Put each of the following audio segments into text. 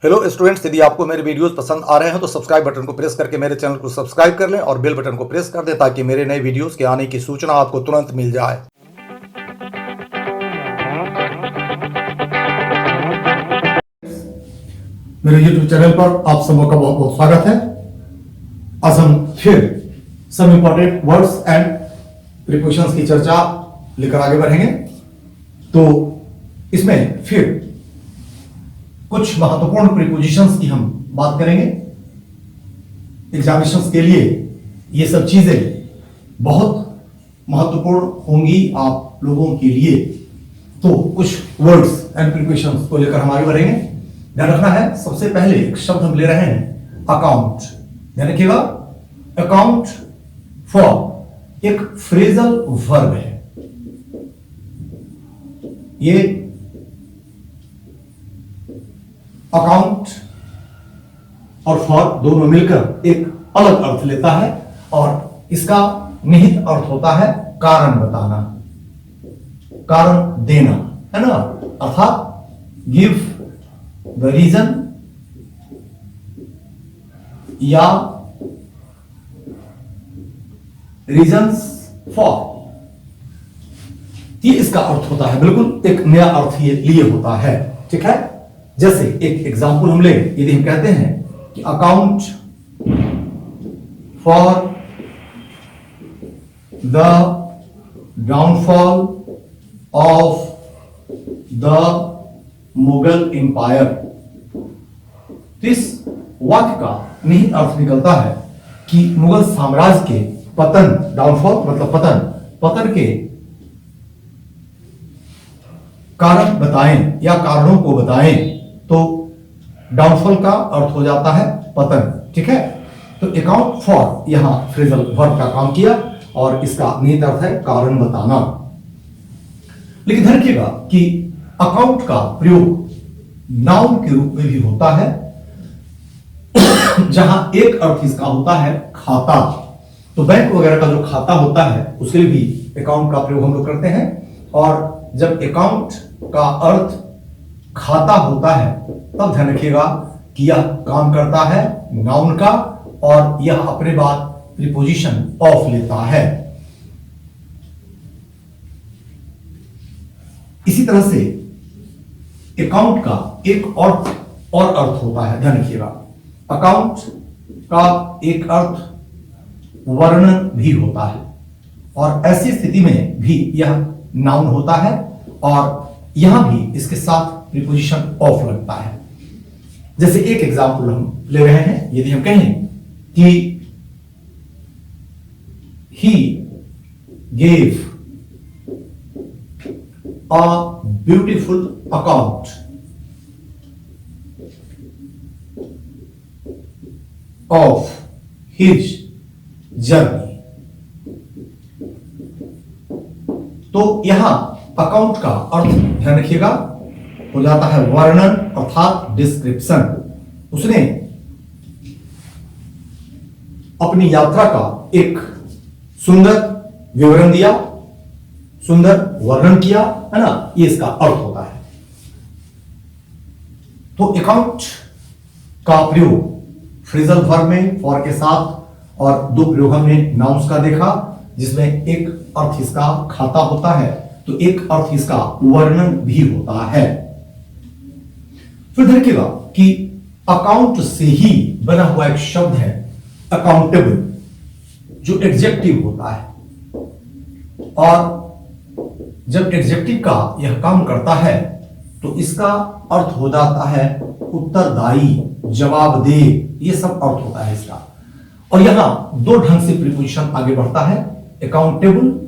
Hello students, यदि आपको मेरे वीडियोस पसंद आ रहे हैं तो सब्सक्राइब बटन को प्रेस करके मेरे चैनल को सब्सक्राइब कर लें और बेल बटन को प्रेस कर दें ताकि मेरे नए वीडियोस के आने की सूचना आपको तुरंत मिल जाए। मेरे YouTube चैनल पर आप सबों का बहुत बहुत स्वागत है। आज हम फिर some important words and prepositions की चर्चा लेकर आगे बढ़ेंगे। तो इसमें फिर कुछ महत्वपूर्ण प्रीपोजिशंस की हम बात करेंगे। एग्जामिनेशंस के लिए ये सब चीजें बहुत महत्वपूर्ण होंगी आप लोगों के लिए। तो कुछ वर्ड्स एंड प्रीपोजिशंस को लेकर हम आगे बढ़ेंगे। ध्यान रखना है, सबसे पहले एक शब्द हम ले रहे हैं अकाउंट। ध्यान रखिएगा, अकाउंट फॉर एक फ्रेजल वर्ब है। ये अकाउंट और फॉर दोनों मिलकर एक अलग अर्थ लेता है और इसका निहित अर्थ होता है कारण बताना, कारण देना, है ना। अर्थात गिव द रीजन या रीजंस फॉर, ये इसका अर्थ होता है। बिल्कुल एक नया अर्थ ये लिए होता है, ठीक है। जैसे एक एग्जांपल हम ले, यदि हम कहते हैं कि account for the downfall of the Mughal empire, तो इस वाक्य का निहित अर्थ निकलता है कि मुगल साम्राज्य के पतन, डाउनफॉल मतलब पतन, पतन के कारण बताएं या कारणों को बताएं। तो डाउनफॉल का अर्थ हो जाता है पतन, ठीक है। तो अकाउंट फॉर यहां फ्रेजल वर्ब का काम किया और इसका निहित अर्थ है कारण बताना। लेकिन ध्यान रखिएगा कि अकाउंट का प्रयोग नाउन के रूप में भी होता है, जहां एक अर्थ इसका होता है खाता। तो बैंक वगैरह का जो खाता होता है उसके लिए भी अकाउंट का प्रयोग हम लोग करते हैं। और जब अकाउंट का अर्थ खाता होता है तब ध्यान रखिएगा कि यह काम करता है नाउन का और यह अपने बाद प्रीपोजिशन ऑफ लेता है। इसी तरह से अकाउंट का एक और अर्थ होता है, ध्यान रखिएगा। अकाउंट का एक अर्थ वर्णन भी होता है और ऐसी स्थिति में भी यह नाउन होता है और यहां भी इसके साथ प्रीपोजिशन ऑफ लगता है। जैसे एक एग्जांपल हम ले रहे हैं, यदि हम कहें कि he gave a beautiful account of his journey, तो यहां अकाउंट का अर्थ ध्यान रखिएगा हो जाता है वर्णन अर्थात डिस्क्रिप्शन। उसने अपनी यात्रा का एक सुंदर विवरण दिया, सुंदर वर्णन किया, है ना, ये इसका अर्थ होता है। तो अकाउंट का प्रयोग फ्रेजल वर्ब में फॉर के साथ और दो प्रयोग हमने नाउन्स का देखा, जिसमें एक अर्थ इसका खाता होता है तो एक अर्थ इसका वर्णन भी होता है। फिर देखिएगा कि अकाउंट से ही बना हुआ एक शब्द है अकाउंटेबल, जो एडजेक्टिव होता है। और जब एडजेक्टिव का यह काम करता है तो इसका अर्थ हो जाता है उत्तरदायी, जवाबदेह, ये सब अर्थ होता है इसका। और यहां दो ढंग से प्रीपोजिशन आगे बढ़ता है। अकाउंटेबल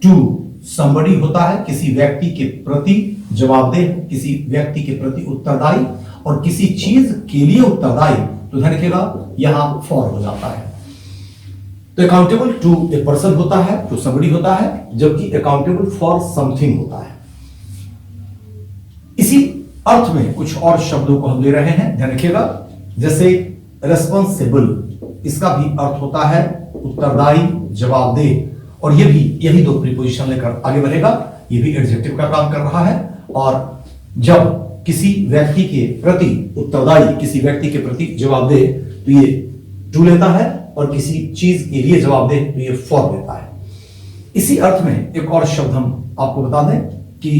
टू समबडी होता है, किसी व्यक्ति के प्रति जवाबदेह, किसी व्यक्ति के प्रति उत्तरदायी, और किसी चीज के लिए उत्तरदायी, तो ध्यान रखिएगा यहां फॉर हो जाता है। तो अकाउंटेबल टू ए पर्सन होता है, टू समबडी होता है, जबकि अकाउंटेबल फॉर समथिंग होता है। इसी अर्थ में कुछ और शब्दों को हम ले रहे हैं, ध्यान रखिएगा। जैसे रेस्पॉन्सिबल, इसका भी अर्थ होता है उत्तरदायी, जवाबदेह, और ये भी यही दो प्रीपोजिशन लेकर आगे बढ़ेगा। ये भी एडजेक्टिव का काम कर रहा है। और जब किसी व्यक्ति के प्रति उत्तरदायी, किसी व्यक्ति के प्रति जवाबदेह, तो ये टू लेता है, और किसी चीज के लिए जवाबदेह तो ये फॉर लेता है। इसी अर्थ में एक और शब्द हम आपको बता दें कि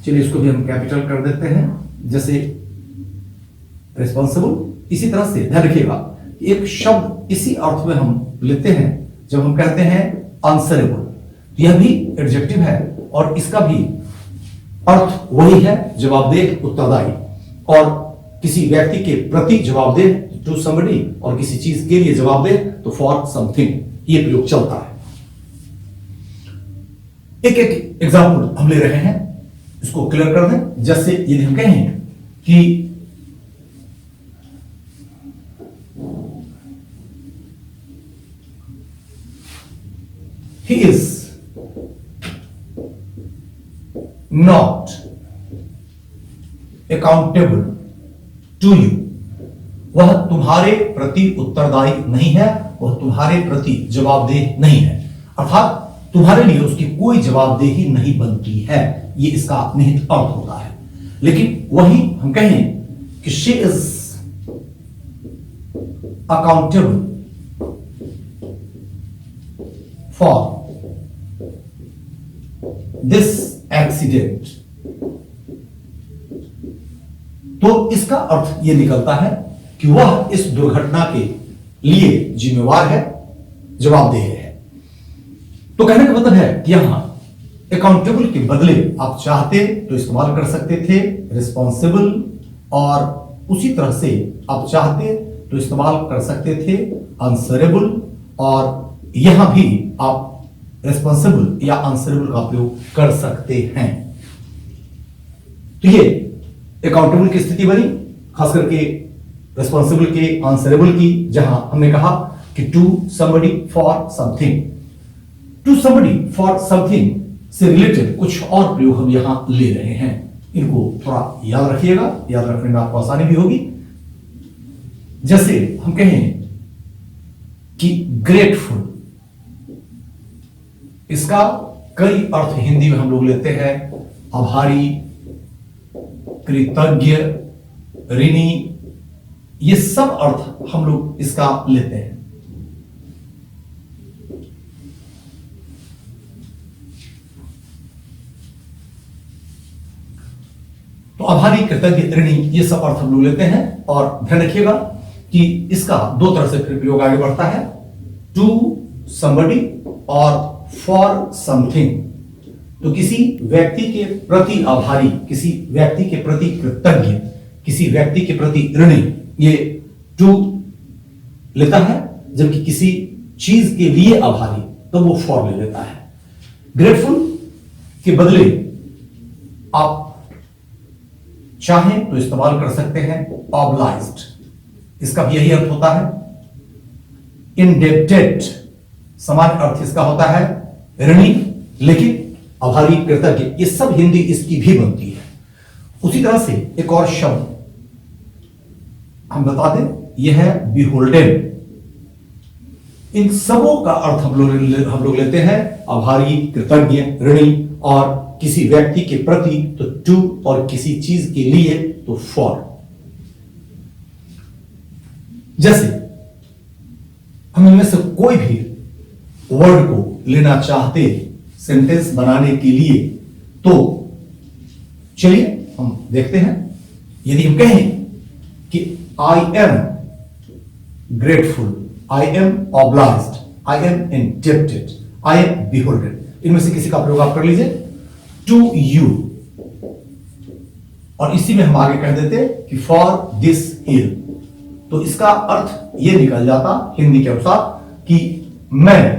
चलिए इसको भी हम कैपिटल कर देते हैं, जैसे रिस्पॉन्सिबल। इसी तरह से ध्यान रखिएगा, एक शब्द इसी अर्थ में हम लेते हैं जब हम कहते हैं आंसरेबल, तो यह भी एडजेक्टिव है और इसका भी अर्थ वही है, जवाबदेह, उत्तरदायी। और किसी व्यक्ति के प्रति जवाबदेह टू समबडी, और किसी चीज के लिए जवाबदेह तो फॉर समथिंग, ये प्रयोग चलता है। एक एक एग्जाम्पल हम ले रहे हैं, इसको क्लियर कर दें। जैसे यदि हम कहें कि he is not accountable to you, वह तुम्हारे प्रति उत्तरदायी नहीं है, वह तुम्हारे प्रति जवाबदेह नहीं है, अर्थात तुम्हारे लिए उसकी कोई जवाबदेही नहीं बनती है, ये इसका निहित अर्थ होता है। लेकिन वही हम कहें कि she is accountable for this accident, तो इसका अर्थ यह निकलता है कि वह इस दुर्घटना के लिए जिम्मेवार है, जवाबदेह है। तो कहने का मतलब है कि यहां अकाउंटेबल के बदले आप चाहते तो इस्तेमाल कर सकते थे रिस्पॉन्सिबल, और उसी तरह से आप चाहते तो इस्तेमाल कर सकते थे आंसरेबल, और यहां भी आप रिस्पॉन्सिबल या आंसरेबल का प्रयोग कर सकते हैं। तो ये अकाउंटेबल की स्थिति बनी, खास करके रिस्पॉन्सिबल के, आंसरेबल की, जहां हमने कहा कि to somebody for something, to somebody for something से रिलेटेड कुछ और प्रयोग हम यहां ले रहे हैं। इनको थोड़ा याद रखिएगा, याद रखने में आपको आसानी भी होगी। जैसे हम कहें कि ग्रेटफुल, इसका कई अर्थ हिंदी में हम लोग लेते हैं, आभारी, कृतज्ञ, ऋणी, ये सब अर्थ हम लोग इसका लेते हैं। तो आभारी, कृतज्ञ, ऋणी, ये सब अर्थ हम लोग लेते हैं। और ध्यान रखिएगा कि इसका दो तरह से फिर प्रयोग आगे बढ़ता है, टू समबडी और फॉर समथिंग। तो किसी व्यक्ति के प्रति आभारी, किसी व्यक्ति के प्रति कृतज्ञ, किसी व्यक्ति के प्रति ऋणी, ये टू लेता है, जबकि किसी चीज के लिए आभारी तो वो फॉर ले लेता है। ग्रेटफुल के बदले आप चाहें तो इस्तेमाल कर सकते हैं ऑब्लाइज्ड, इसका भी यही अर्थ होता है। इंडेप्टेड, सामान्य अर्थ इसका होता है ऋणी, लेकिन आभारी, कृतज्ञ, ये सब हिंदी इसकी भी बनती है। उसी तरह से एक और शब्द हम बता दें, यह है बिहोल्डेन। इन सबों का अर्थ हम लोग लेते हैं आभारी, कृतज्ञ, ऋणी, और किसी व्यक्ति के प्रति तो टू, और किसी चीज के लिए तो फॉर। जैसे हम इनमें से कोई भी वर्ड को लेना चाहते सेंटेंस बनाने के लिए, तो चलिए हम देखते हैं। यदि हम कहें कि I am grateful, I am obliged, I am indebted, I am beholden, इनमें से किसी का प्रयोग आप कर लीजिए, टू यू, और इसी में हम आगे कह देते कि फॉर दिस हिल, तो इसका अर्थ यह निकल जाता हिंदी के अनुसार कि मैं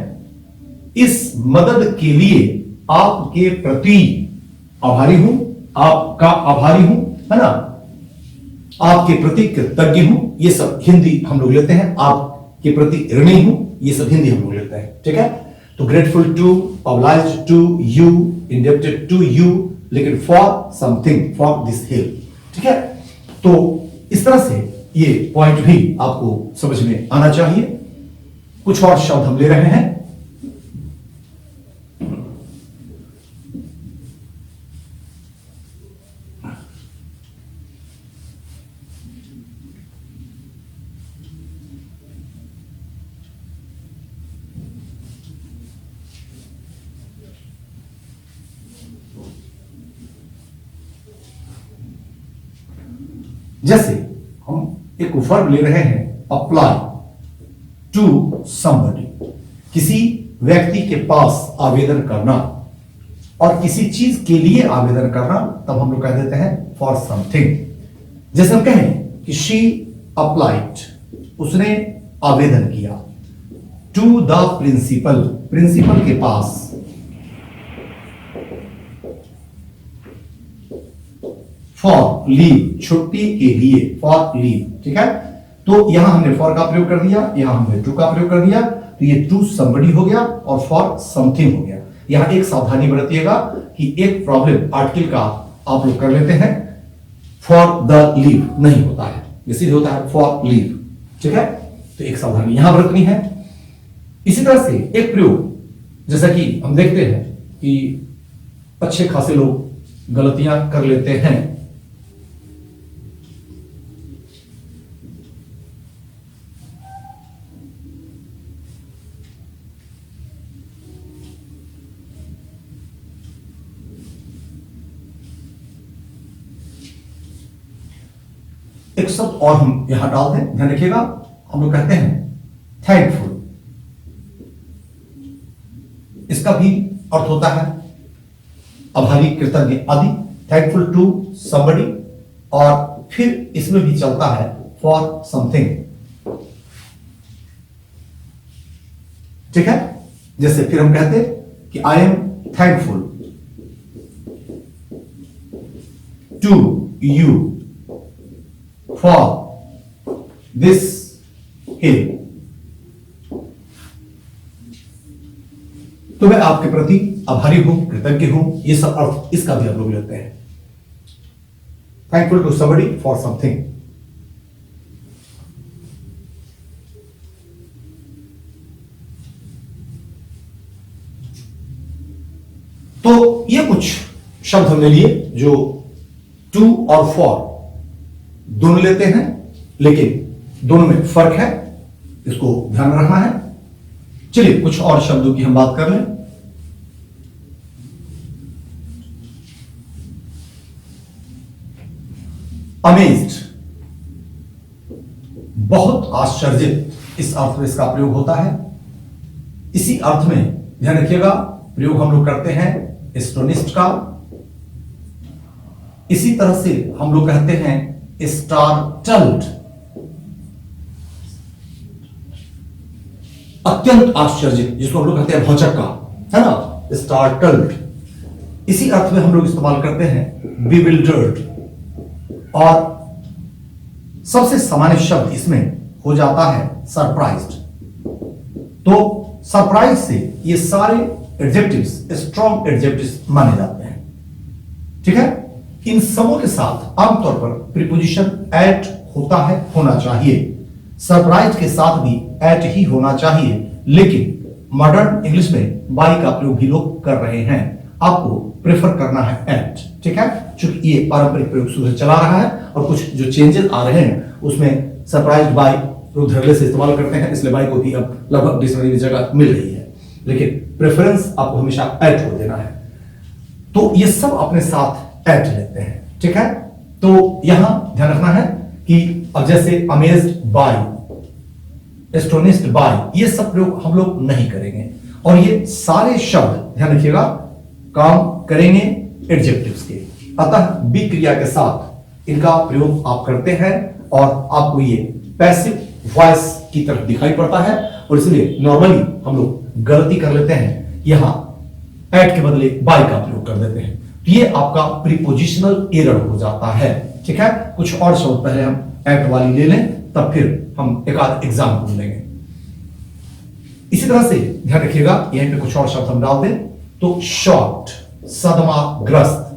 इस मदद के लिए आपके प्रति आभारी हूं, आपका आभारी हूं, है ना, आपके प्रति कृतज्ञ हूं, ये सब हिंदी हम लोग लेते हैं। आपके प्रति ऋणी हूं, ये सब हिंदी हम लोग लेते हैं। ठीक है, तो grateful to, obliged to you, indebted to you, लेकिन for something, for this hill. ठीक है, तो इस तरह से ये पॉइंट भी आपको समझ में आना चाहिए। कुछ और शब्द हम ले रहे हैं। जैसे हम एक वर्ब ले रहे हैं अप्लाई टू समबडी, किसी व्यक्ति के पास आवेदन करना और किसी चीज के लिए आवेदन करना, तब हम लोग कह देते हैं फॉर समथिंग। जैसे हम कहें कि शी अप्लाइड, उसने आवेदन किया, टू द प्रिंसिपल, प्रिंसिपल के पास, फॉर लीव, छुट्टी के लिए, फॉर लीव, ठीक है। तो यहां हमने फॉर का प्रयोग कर दिया, यहां हमने टू का प्रयोग कर दिया, तो ये टू समबडी हो गया और फॉर समथिंग हो गया। यहां एक सावधानी बरतिएगा कि एक प्रॉब्लम आर्टिकल का आप लोग कर लेते हैं, फॉर द लीव नहीं होता है, इसीलिए होता है फॉर लीव, ठीक है। तो एक सावधानी यहां बरतनी है। इसी तरह से एक प्रयोग, जैसा कि हम देखते हैं कि अच्छे खासे लोग गलतियां कर लेते हैं। एक शब्द और हम यहां डाल दें, ध्यान रखिएगा। हम लोग कहते हैं थैंकफुल, इसका भी अर्थ होता है आभारी, कृतज्ञ आदि। थैंकफुल टू समबडी, और फिर इसमें भी चलता है फॉर समथिंग, ठीक है। जैसे फिर हम कहते कि I am thankful to you for this hill, तो मैं आपके प्रति आभारी हूं, कृतज्ञ हूं, ये सब अर्थ इसका भी हम लोग लेते हैं। Thankful to somebody for something. तो ये कुछ शब्द हमने लिए जो टू और फॉर दोनों लेते हैं, लेकिन दोनों में फर्क है, इसको ध्यान में रखना है। चलिए कुछ और शब्दों की हम बात कर लें। अमेज्ड, बहुत आश्चर्यित, इस अर्थ में इसका प्रयोग होता है। इसी अर्थ में ध्यान रखिएगा प्रयोग हम लोग करते हैं एस्टोनिस्ट का। इसी तरह से हम लोग कहते हैं स्टार्टल्ड, अत्यंत आश्चर्यित, जिसको हम लोग कहते हैं भौचक्का, है ना, स्टार्टल्ड। इसी अर्थ में हम लोग इस्तेमाल करते हैं बिविल्डर्ड, और सबसे सामान्य शब्द इसमें हो जाता है सरप्राइज्ड। तो सरप्राइज से ये सारे एडजेक्टिव्स स्ट्रॉन्ग एडजेक्टिव्स माने जाते हैं, ठीक है। इन सबों के साथ आमतौर पर प्रीपोजिशन एट होता है, होना चाहिए। सरप्राइज के साथ भी एट ही होना चाहिए, लेकिन मॉडर्न इंग्लिश में बाई का प्रयोग भी लोग कर रहे हैं। आपको प्रेफर करना है एट, ठीक है, क्योंकि ये पारंपरिक प्रयोग शुरू से चला रहा है, और कुछ जो चेंजेस आ रहे हैं उसमें सरप्राइज बाई लोग धरले से इस्तेमाल करते हैं, इसलिए बाई को भी अब लगभग डिक्शनरी की जगह मिल रही है, लेकिन प्रेफरेंस आपको हमेशा एट को देना है। तो ये सब अपने साथ एट लेते हैं, ठीक है। तो यहां ध्यान रखना है कि अब जैसे अमेज्ड बाय, एस्टोनिस्ड बाय, ये सब प्रयोग हम लोग नहीं करेंगे, और ये सारे शब्द ध्यान रखिएगा काम करेंगे एडजेक्टिव्स के। अतः बी क्रिया के साथ इनका प्रयोग आप करते हैं, और आपको ये पैसिव वॉइस की तरफ दिखाई पड़ता है, और इसलिए नॉर्मली हम लोग गलती कर लेते हैं, यहां एट के बदले बाय का प्रयोग कर देते हैं। तो ये आपका प्रीपोजिशनल एरर हो जाता है, ठीक है। कुछ और शब्द पहले हम एट वाली ले लें, तब फिर हम एक आध एग्जाम्पल लेंगे। इसी तरह से ध्यान रखिएगा यहीं पे कुछ और शब्द हम डाल दें, तो शॉर्ट, सदमाग्रस्त,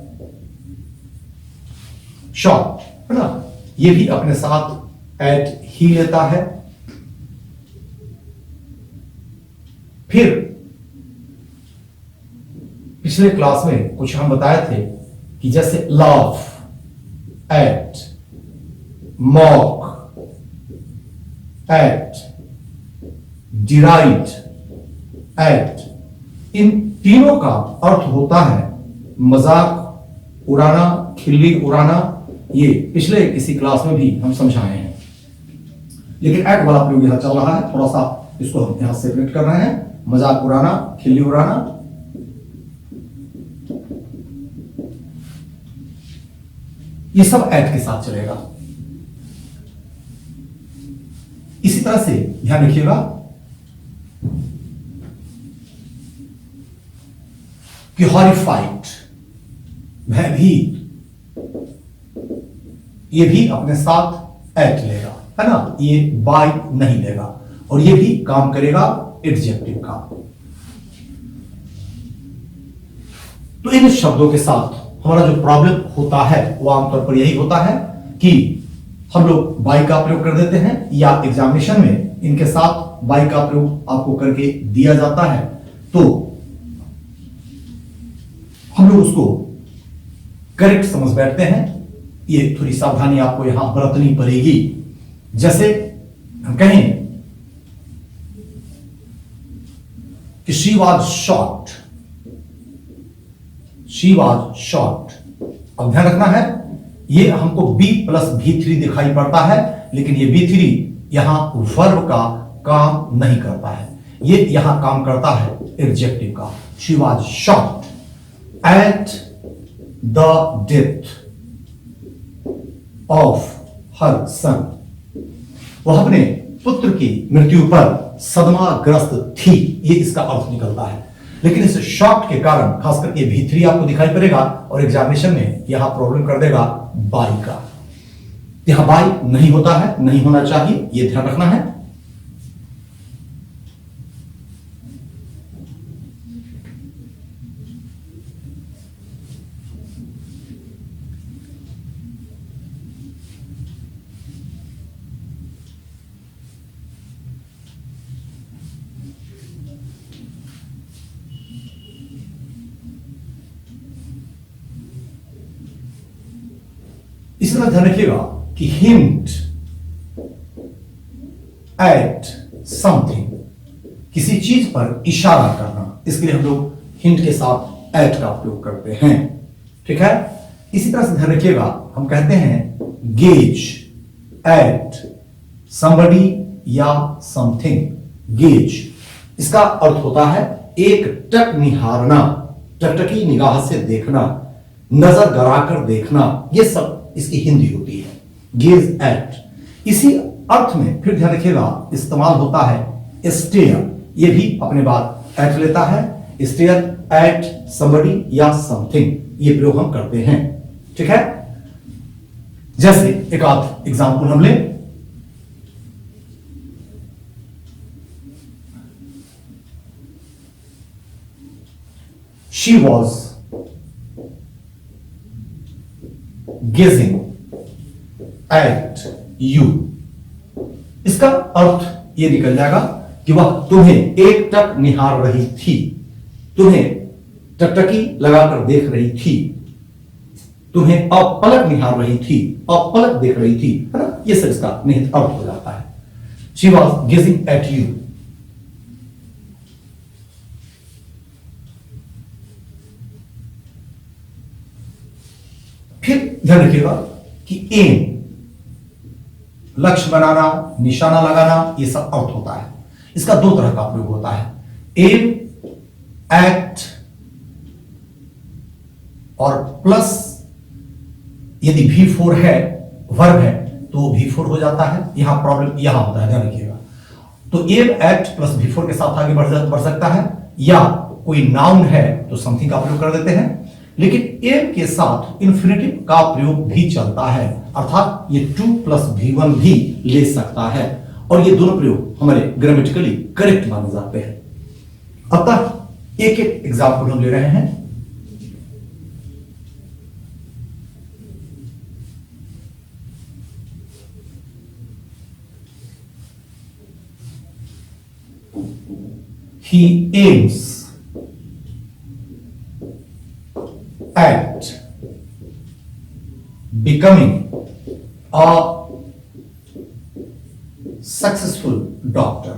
शॉर्ट, है ना, ये भी अपने साथ एट ही लेता है। फिर पिछले क्लास में कुछ हम बताए थे कि जैसे laugh, at, mock, at, deride, at, इन तीनों का अर्थ होता है मजाक उड़ाना, खिल्ली उड़ाना, ये पिछले किसी क्लास में भी हम समझाए हैं, लेकिन एट वाला प्रयोग यहां चल रहा है। थोड़ा सा इसको हम यहां सेपरेट कर रहे हैं। मजाक उड़ाना, खिल्ली उड़ाना, ये सब एट के साथ चलेगा। इसी तरह से ध्यान रखिएगा कि हॉरिफाइड, भयभीत, ये भी अपने साथ एट लेगा, है ना, ये बाय नहीं लेगा, और ये भी काम करेगा एडजेक्टिव का। तो इन शब्दों के साथ हमारा जो प्रॉब्लम होता है वो आमतौर पर यही होता है कि हम लोग बाय का प्रयोग कर देते हैं, या एग्जामिनेशन में इनके साथ बाय का प्रयोग आपको करके दिया जाता है, तो हम लोग उसको करेक्ट समझ बैठते हैं। ये थोड़ी सावधानी आपको यहां बरतनी पड़ेगी। जैसे हम कहें कि she was short, she was short. अब ध्यान रखना है, ये हमको बी प्लस V3 दिखाई पड़ता है, लेकिन ये V3 यहां वर्ब का काम नहीं करता है, ये यहां काम करता है एडजेक्टिव का। She was shocked at the death of her son. वह अपने पुत्र की मृत्यु पर सदमाग्रस्त थी, ये इसका अर्थ निकलता है। लेकिन इस शॉर्ट के कारण खास करके V3 आपको दिखाई पड़ेगा, और एग्जामिनेशन में यहां प्रॉब्लम कर देगा बाई का। यहां बाई नहीं होता है, नहीं होना चाहिए, यह ध्यान रखना है। इसी तरह ध्यान रखिएगा कि हिंट एट समथिंग, किसी चीज पर इशारा करना, इसके लिए हम लोग हिंट के साथ एट का प्रयोग करते हैं। ठीक है, इसी तरह से ध्यान रखिएगा, हम कहते हैं गेज एट somebody या समथिंग। गेज, इसका अर्थ होता है एक टक निहारना, टकटकी निगाह से देखना, नजर गड़ाकर देखना, ये सब इसकी हिंदी होती है, गेज एट। इसी अर्थ में फिर ध्यान रखिएगा इस्तेमाल होता है स्टेयर, ये भी अपने बाद एट लेता है। स्टेयर एट somebody या समथिंग, ये प्रयोग हम करते हैं। ठीक है, जैसे एक आध एग्जाम्पल हम लें। She was gazing at you। इसका अर्थ यह निकल जाएगा कि वह तुम्हें एक टक निहार रही थी, तुम्हें टकटकी लगाकर देख रही थी, तुम्हें अपलक निहार रही थी, अपलक देख रही थी, है ना, यह सब इसका निहित अर्थ हो जाता है। She was gazing at you. फिर ध्यान रखिएगा कि एम, लक्ष्य बनाना, निशाना लगाना, यह सब अर्थ होता है। इसका दो तरह का प्रयोग होता है, एम एट और प्लस यदि V4 है, वर्ब है, तो V4 हो जाता है। यहां प्रॉब्लम यहां होता है, ध्यान रखिएगा। तो एम एट प्लस V4 के साथ आगे बढ़ सकता है, या कोई नाउन है तो समथिंग का प्रयोग कर देते हैं। लेकिन एम के साथ इन्फिनेटिव का प्रयोग भी चलता है, अर्थात ये 2 प्लस V1 भी ले सकता है, और ये दोनों प्रयोग हमारे ग्रामेटिकली करेक्ट माने जाते हैं। अतः एक एक एग्जाम्पल हम ले रहे हैं। He aims at becoming a successful doctor।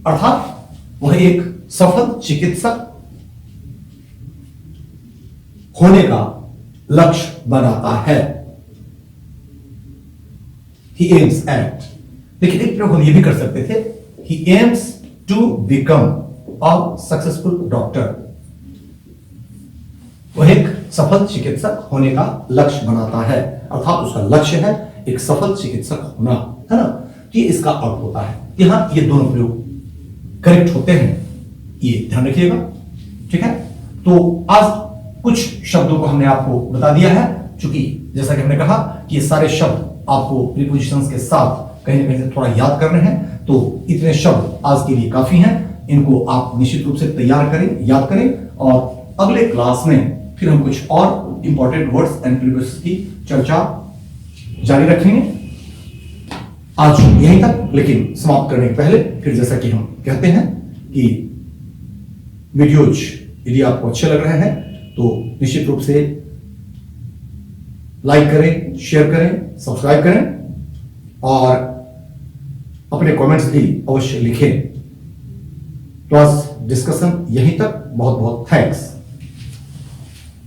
अर्थात वह एक सफल चिकित्सक होने का लक्ष्य बनाता है। He aims at, लेकिन एक प्रयोग हम ये भी कर सकते थे, He aims to become a successful doctor। वह एक सफल चिकित्सक होने का लक्ष्य बनाता है, अर्थात उसका लक्ष्य है एक सफल चिकित्सक होना, है ना। तो ये इसका अर्थ होता है। यहां ये दोनों प्रयोग करेक्ट होते हैं, ये ध्यान रखिएगा, ठीक है। तो आज कुछ शब्दों को हमने आपको बता दिया है, क्योंकि जैसा कि हमने कहा कि ये सारे शब्द आपको प्रीपोजिशंस के साथ कहीं ना कहीं से थोड़ा याद करने हैं, तो इतने शब्द आज के लिए काफी हैं। इनको आप निश्चित रूप से तैयार करें, याद करें, और अगले क्लास में फिर हम कुछ और इंपॉर्टेंट वर्ड्स एंड प्रीपोजिशंस की चर्चा जारी रखेंगे। आज यहीं तक, लेकिन समाप्त करने के पहले फिर जैसा कि हम कहते हैं कि वीडियोज यदि आपको अच्छे लग रहे हैं तो निश्चित रूप से लाइक करें, शेयर करें, सब्सक्राइब करें और अपने कमेंट्स भी अवश्य लिखें। क्लास डिस्कशन यहीं तक। बहुत बहुत थैंक्स।